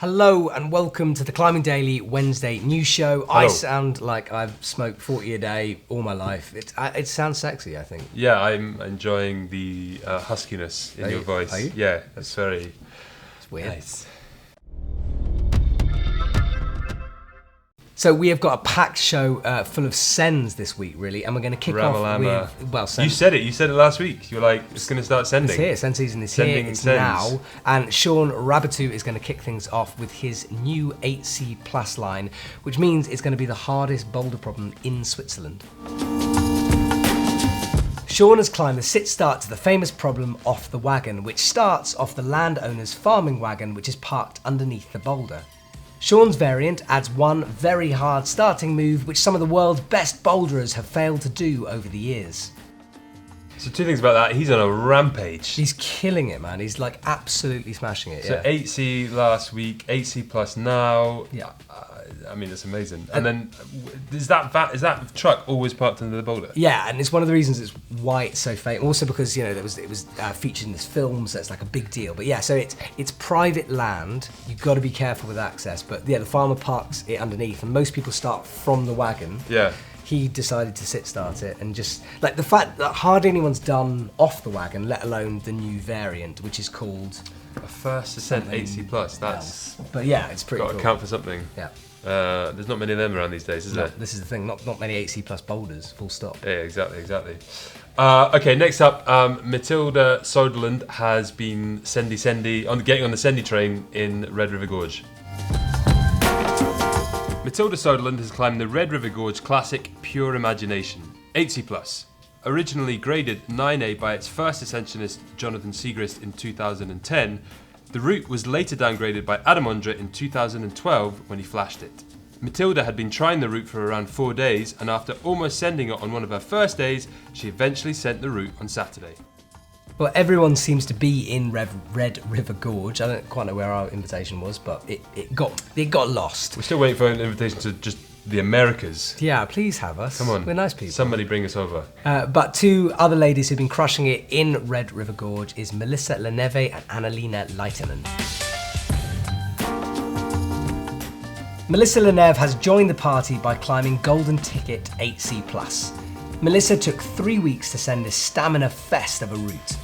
Hello and welcome to the Climbing Daily Wednesday news show. Hello. I sound like I've smoked 40 a day all my life. It sounds sexy, I think. Yeah, I'm enjoying the huskiness in your voice. Are you? Yeah, it's very Weird. nice. So we have got a packed show full of sends this week, really, and we're going to kick off with send. You said it last week. You were like, it's going to start sending. It's here. Send season is Sending here. It's sends. now. And Sean Rabatou is going to kick things off with his new 8C Plus line, which means it's going to be the hardest boulder problem in Switzerland. Sean has climbed the sit-start to the famous problem off the wagon, which starts off the landowner's farming wagon, which is parked underneath the boulder. Sean's variant adds one very hard starting move, which some of the world's best boulderers have failed to do over the years. So two things about that. He's on a rampage. He's killing it, man. He's like absolutely smashing it. So 8C last week, 8C plus now. Yeah. I mean, it's amazing. And then, is that truck always parked under the boulder? Yeah, and it's one of the reasons it's why it's so famous. Also because it was featured in this film, so it's like a big deal. But yeah, so it's private land. You've got to be careful with access. But yeah, the farmer parks it underneath, and most people start from the wagon. Yeah. He decided to sit-start it, and just like the fact that hardly anyone's done off the wagon, let alone the new variant, which is called A first ascent 8C plus. That's But yeah, it's pretty got cool. to count for something. Yeah. There's not many of them around these days, is there? This is the thing. Not many 8C plus boulders. Full stop. Yeah, exactly. Okay, next up, Matilda Soderlund has been getting on the Sendy train in Red River Gorge. Matilda Soderlund has climbed the Red River Gorge Classic Pure Imagination 8C plus. Originally graded 9A by its first ascensionist Jonathan Siegrist in 2010, the route was later downgraded by Adam Ondra in 2012 when he flashed it. Matilda had been trying the route for around 4 days, and after almost sending it on one of her first days, she eventually sent the route on Saturday. Well, everyone seems to be in Red River Gorge. I don't quite know where our invitation was, but it got lost. We're still waiting for an invitation to just the Americas. Yeah, please have us. Come on. We're nice people. Somebody bring us over. But two other ladies who've been crushing it in Red River Gorge is Melissa Leneve and Annalena Leitinen. Melissa Leneve has joined the party by climbing Golden Ticket 8C+. Melissa took 3 weeks to send this stamina fest of a route.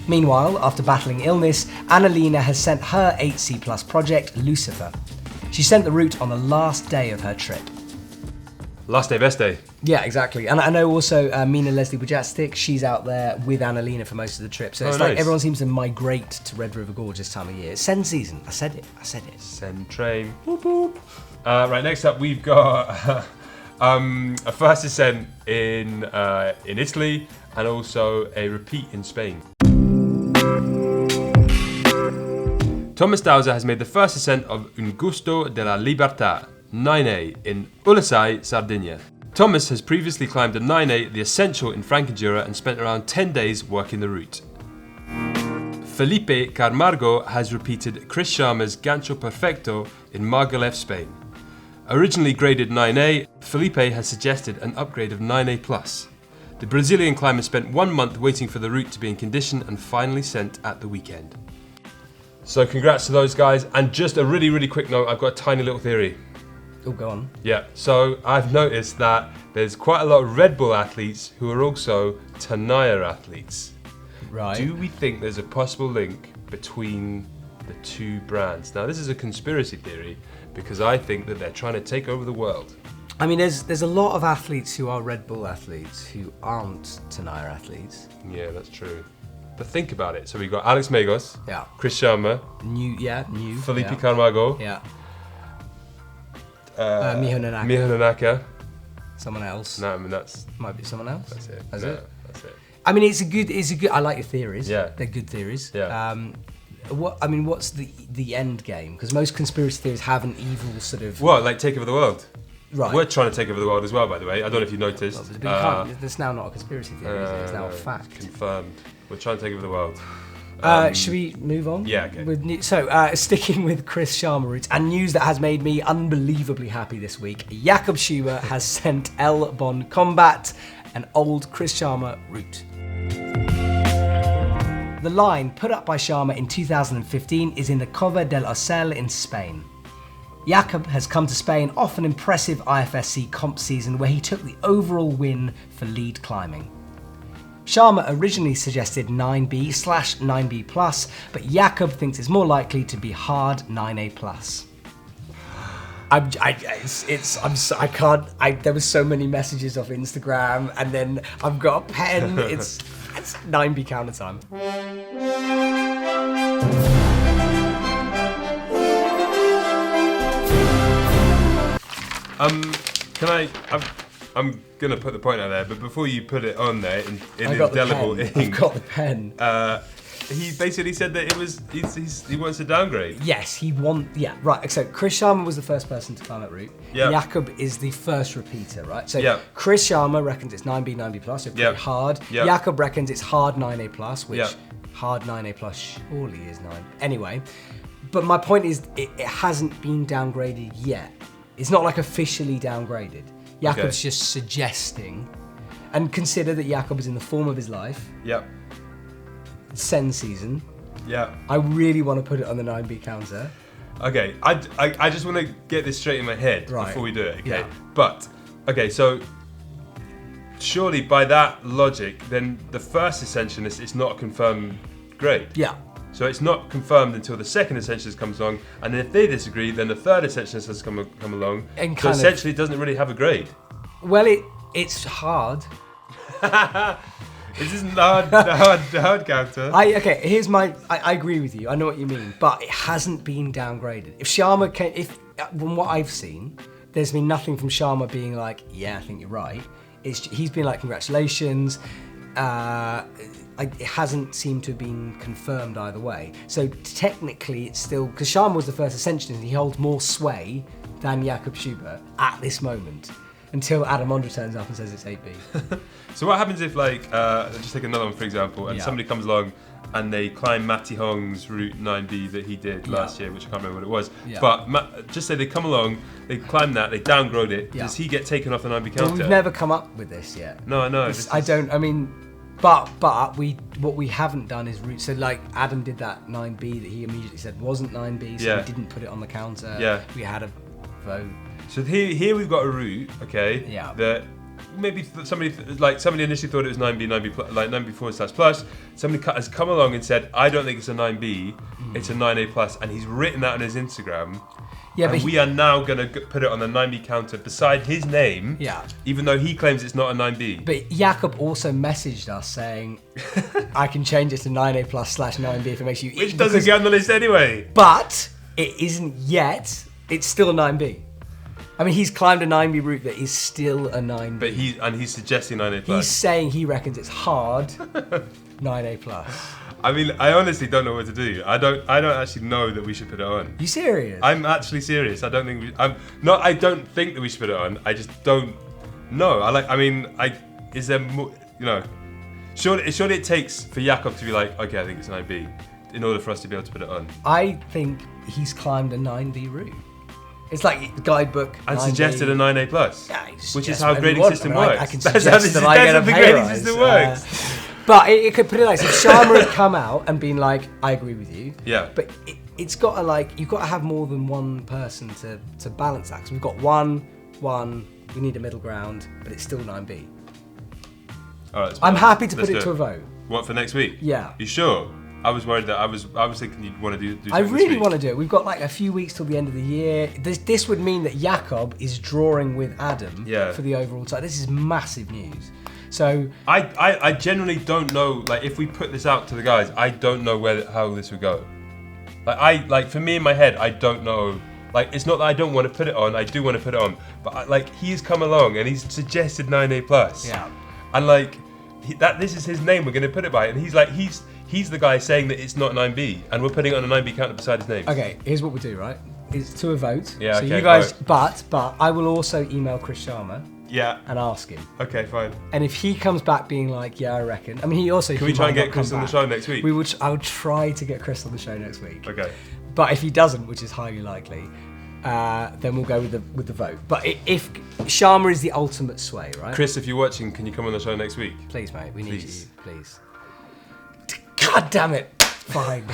Meanwhile, after battling illness, Annalena has sent her 8C+ project, Lucifer. She sent the route on the last day of her trip. Last day, best day. Yeah, exactly. And I know also Mina Leslie Bujatstick, she's out there with Annalena for most of the trip. So it's like nice. everyone seems to migrate to Red River Gorge this time of year. It's send season. I said it. Send train. Boop, boop. Right, next up we've got a first ascent in Italy and also a repeat in Spain. Thomas Dowser has made the first ascent of Un Gusto della Libertà 9A in Ulasai, Sardinia. Thomas has previously climbed a 9A, the Essential in Frankenjura, and spent around 10 days working the route. Felipe Camargo has repeated Chris Sharma's Gancho Perfecto in Margalef, Spain. Originally graded 9A, Felipe has suggested an upgrade of 9A+. The Brazilian climber spent 1 month waiting for the route to be in condition and finally sent at the weekend. So congrats to those guys, and just a really quick note, I've got a tiny little theory. Oh, go on. Yeah, so I've noticed that there's quite a lot of Red Bull athletes who are also Tenaya athletes. Right. Do we think there's a possible link between the two brands? Now, this is a conspiracy theory because I think that they're trying to take over the world. I mean, there's a lot of athletes who are Red Bull athletes who aren't Tenaya athletes. Yeah, that's true. But think about it. So we've got Alex Megos, Yeah. Chris Sharma, New. Felipe yeah. Camargo, Yeah. Miho Nanaka. Miho Nanaka. Someone else. No, I mean that's Might be someone else. it. That's No, it. That's it. I mean, it's a good. I like your theories. Yeah. They're good theories. Yeah. What's the end game? Because most conspiracy theories have an evil sort of. What, like take over the world? Right. We're trying to take over the world as well, by the way. I don't know if you noticed. But you can't. It's now not a conspiracy theory. Is it? It's now a fact. Confirmed. We're trying to take over the world. Should we move on? Yeah, okay. Sticking with Chris Sharma routes and news that has made me unbelievably happy this week, Jakob Schubert has sent El Bon Combat, an old Chris Sharma route. The line put up by Sharma in 2015 is in the Cova del Ocel in Spain. Jakob has come to Spain off an impressive IFSC comp season where he took the overall win for lead climbing. Sharma originally suggested 9B/9B+, but Jakob thinks it's more likely to be hard 9A+. There was so many messages off Instagram, and then I've got a pen. It's 9B counter time. I'm gonna put the point out there, but before you put it on there in I've indelible ink, I've got the pen. he basically said that he wants to downgrade. Yes, right. So Chris Sharma was the first person to climb that route. Yeah. Jakob is the first repeater, right? So Yeah. Chris Sharma reckons it's 9B, 9B+, so pretty hard. Yeah. Jakob reckons it's hard 9A+, which Yeah. hard 9A+ surely is 9. Anyway, but my point is it hasn't been downgraded yet. It's not like officially downgraded. Jakob's just suggesting, and consider that Jakob is in the form of his life. Yep. Send season. Yeah. I really want to put it on the 9B counter. Okay, I just want to get this straight in my head before we do it, okay? Yeah. But, okay, so surely by that logic, then the first ascensionist is not a confirmed grade. Yeah. So it's not confirmed until the second ascensionist comes along, and then if they disagree, then the third ascensionist has come along. And so essentially it doesn't really have a grade. Well, it's hard. This isn't the hard counter. Here's my. I agree with you. I know what you mean, but it hasn't been downgraded. If Sharma from what I've seen, there's been nothing from Sharma being like, yeah, I think you're right. He's been like, congratulations. It hasn't seemed to have been confirmed either way. So technically, it's still because Sharma was the first ascensionist. And he holds more sway than Jakob Schubert at this moment. Until Adam Ondra turns up and says it's 8B. So what happens if, like, just take another one for example, and somebody comes along and they climb Matty Hong's route 9B that he did last year, which I can't remember what it was. Yeah. But just say they come along, they climb that, they downgrade it. Yeah. Does he get taken off the 9B counter? Well, we've never come up with this yet. No, I know. But what we haven't done is route. So like Adam did that 9B that he immediately said wasn't 9B, so we didn't put it on the counter. Yeah. We had a vote. So here we've got a route, okay? Yeah. That maybe somebody initially thought it was 9B, 9B, like 9B/+. Somebody has come along and said, I don't think it's a 9B, it's a 9A+, and he's written that on his Instagram. Yeah, and we are now going to put it on the 9B counter beside his name, even though he claims it's not a 9B. But Jakob also messaged us saying, I can change it to 9A+/9B if it makes you... Which doesn't get on the list anyway. But it isn't yet. It's still a 9B. I mean, he's climbed a 9B route that is still a 9B. But he's suggesting 9A+. He's saying he reckons it's hard 9A+. I mean, I honestly don't know what to do. I don't actually know that we should put it on. You serious? I'm actually serious. I don't think I don't think that we should put it on. I just don't know. Is there more, surely it takes for Jakob to be like, okay, I think it's 9B, in order for us to be able to put it on. I think he's climbed a 9B route. It's like the guidebook. And 9B. Suggested a 9A+. Yeah, which is how a grading system works. I can suggest that I get a pay grading rise. system works. But it could put it like this. If Sharma had come out and been like, I agree with you. Yeah. But it's got to you've got to have more than one person to balance that. So we've got one, we need a middle ground, but it's still 9B. All right. I'm happy to put it to a vote. What, for next week? Yeah. You sure? I was worried that I was thinking you'd want to do I really want to do it. We've got like a few weeks till the end of the year. This would mean that Jakob is drawing with Adam for the overall title. This is massive news. So I genuinely don't know. Like, if we put this out to the guys, I don't know how this would go. Like for me in my head, I don't know. Like, it's not that I don't want to put it on. I do want to put it on, but he's come along and he's suggested 9A+. Yeah. And this is his name. We're going to put it by, and he's the guy saying that it's not 9B, and we're putting it on a 9B counter beside his name. Okay, here's what we do, right? It's to a vote. Yeah, so okay, you guys, vote. but I will also email Chris Sharma. Yeah. And ask him. Okay, fine. And if he comes back being like, yeah, I reckon. I mean, he also. Can we try and get Chris on the show next week? I would try to get Chris on the show next week. Okay. But if he doesn't, which is highly likely, then we'll go with the vote. But if Sharma is the ultimate sway, right? Chris, if you're watching, can you come on the show next week? Please, mate. We need you. Please. God damn it. Fine.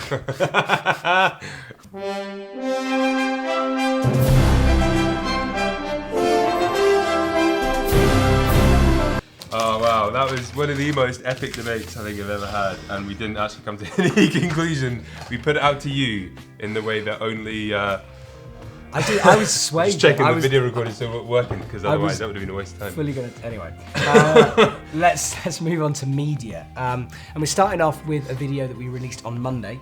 Oh wow, that was one of the most epic debates I think I've ever had, and we didn't actually come to any conclusion. We put it out to you in the way that only... I was swayed. Just checking the video recording still working, because otherwise that would have been a waste of time. Fully gonna. Anyway, let's move on to media, and we're starting off with a video that we released on Monday.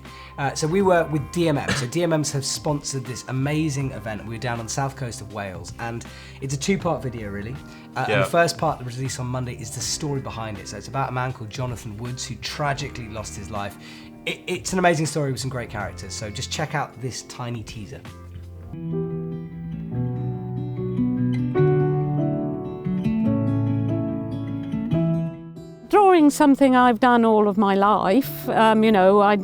So we were with DMM. So DMMs have sponsored this amazing event. We were down on the south coast of Wales, and it's a two-part video really. And the first part that was released on Monday is the story behind it. So it's about a man called Jonathan Woods who tragically lost his life. It's an amazing story with some great characters. So just check out this tiny teaser. Drawing's something I've done all of my life. You know, I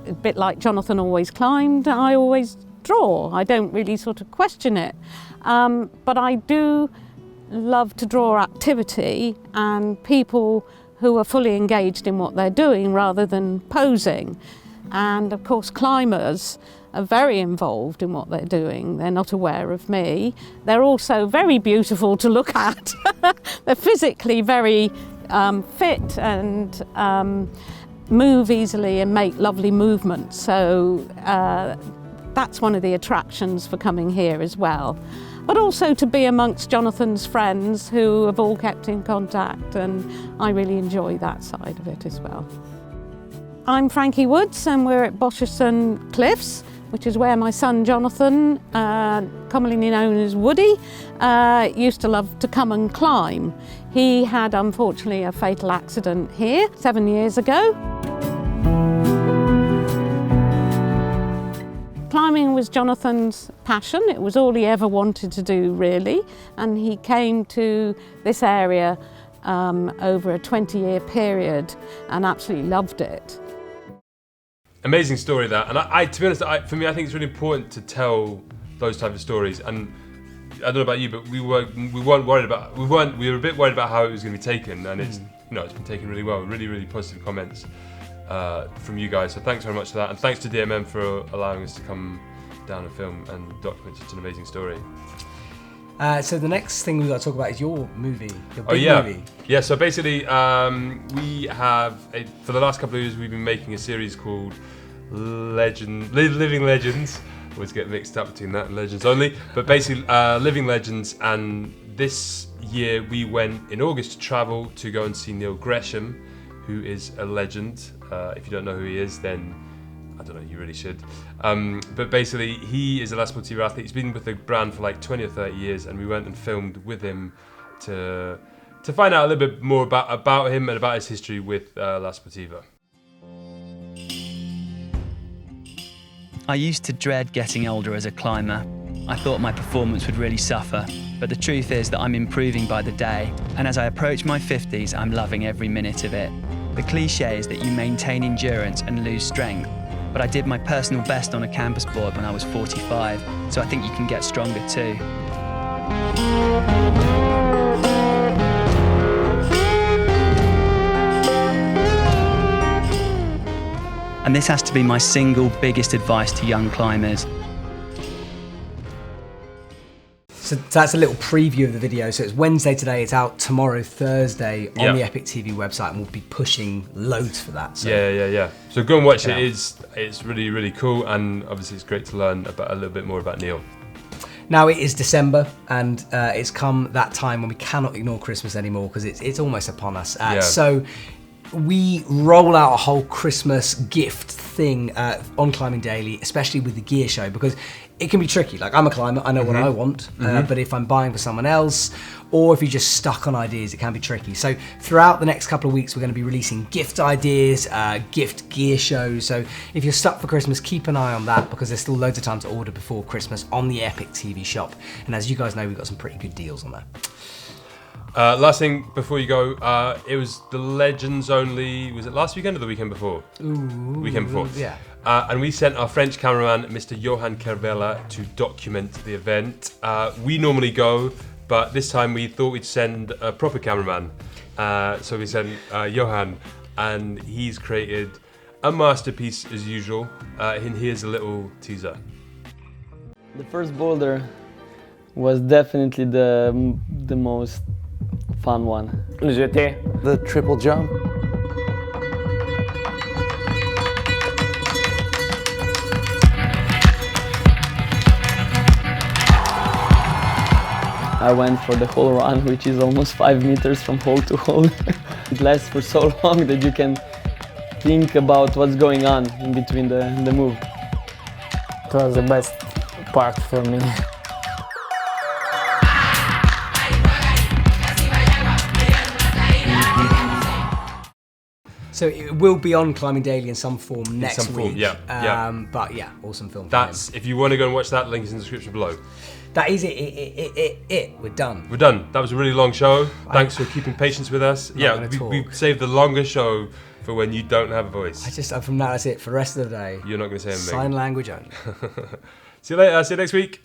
a bit like Jonathan always climbed, I always draw. I don't really sort of question it. But I do love to draw activity and people who are fully engaged in what they're doing rather than posing. And of course climbers are very involved in what they're doing. They're not aware of me. They're also very beautiful to look at. They're physically very fit and move easily and make lovely movements. So that's one of the attractions for coming here as well. But also to be amongst Jonathan's friends who have all kept in contact, and I really enjoy that side of it as well. I'm Frankie Woods and we're at Bosherson Cliffs, which is where my son Jonathan, commonly known as Woody, used to love to come and climb. He had unfortunately a fatal accident here 7 years ago. Climbing was Jonathan's passion. It was all he ever wanted to do really, and he came to this area over a 20-year period and absolutely loved it. Amazing story that, and I to be honest, for me, I think it's really important to tell those type of stories. And I don't know about you, but we were a bit worried about how it was going to be taken, and it's been taken really well. Really positive comments from you guys. So thanks very much for that, and thanks to DMM for allowing us to come down and film and document such an amazing story. So the next thing we've got to talk about is your movie, your big movie. Yeah, so basically we have, for the last couple of years, we've been making a series called Living Legends. Always get mixed up between that and Legends Only. But basically Living Legends, and this year we went in August to travel to go and see Neil Gresham, who is a legend. If you don't know who he is, then I don't know, you really should. But basically, he is a La Sportiva athlete. He's been with the brand for like 20 or 30 years, and we went and filmed with him to find out a little bit more about him and about his history with La Sportiva. I used to dread getting older as a climber. I thought my performance would really suffer, but the truth is that I'm improving by the day, and as I approach my 50s, I'm loving every minute of it. The cliche is that you maintain endurance and lose strength, but I did my personal best on a campus board when I was 45, so I think you can get stronger too. And this has to be my single biggest advice to young climbers. So that's a little preview of the video. So it's Wednesday today, it's out tomorrow, Thursday, on the EpicTV website, and we'll be pushing loads for that. So. Yeah. So go and watch it. It's really cool, and obviously it's great to learn about a little bit more about Neil. Now it is December, and it's come that time when we cannot ignore Christmas anymore because it's almost upon us. So we roll out a whole Christmas gift thing on Climbing Daily, especially with the gear show, because it can be tricky. Like, I'm a climber, I know what I want, but if I'm buying for someone else, or if you're just stuck on ideas, it can be tricky. So throughout the next couple of weeks, we're going to be releasing gift ideas, gift gear shows. So if you're stuck for Christmas, keep an eye on that, because there's still loads of time to order before Christmas on the EpicTV shop. And as you guys know, we've got some pretty good deals on there. Last thing before you go, it was the Legends Only, was it last weekend or the weekend before? Weekend before. Yeah. And we sent our French cameraman, Mr. Johan Kervella, to document the event. We normally go, but this time we thought we'd send a proper cameraman. So we sent Johan, and he's created A masterpiece as usual, and here's a little teaser. The first boulder was definitely the most fun one. Le jeté. The triple jump. I went for the whole run, which is almost 5 meters from hole to hole. It lasts for so long that you can think about what's going on in between the move. It was the best part for me. So it will be on Climbing Daily in some form next some form, week. yeah. But yeah, awesome film. That's, if you want to go and watch that, link is in the description below. That is it. We're done. We're done. That was a really long show. Thanks for keeping patience with us. Gonna We talk. saved the longest show for when you don't have a voice. From now that's it for the rest of the day. You're not going to say anything. Sign language only. See you later. See you next week.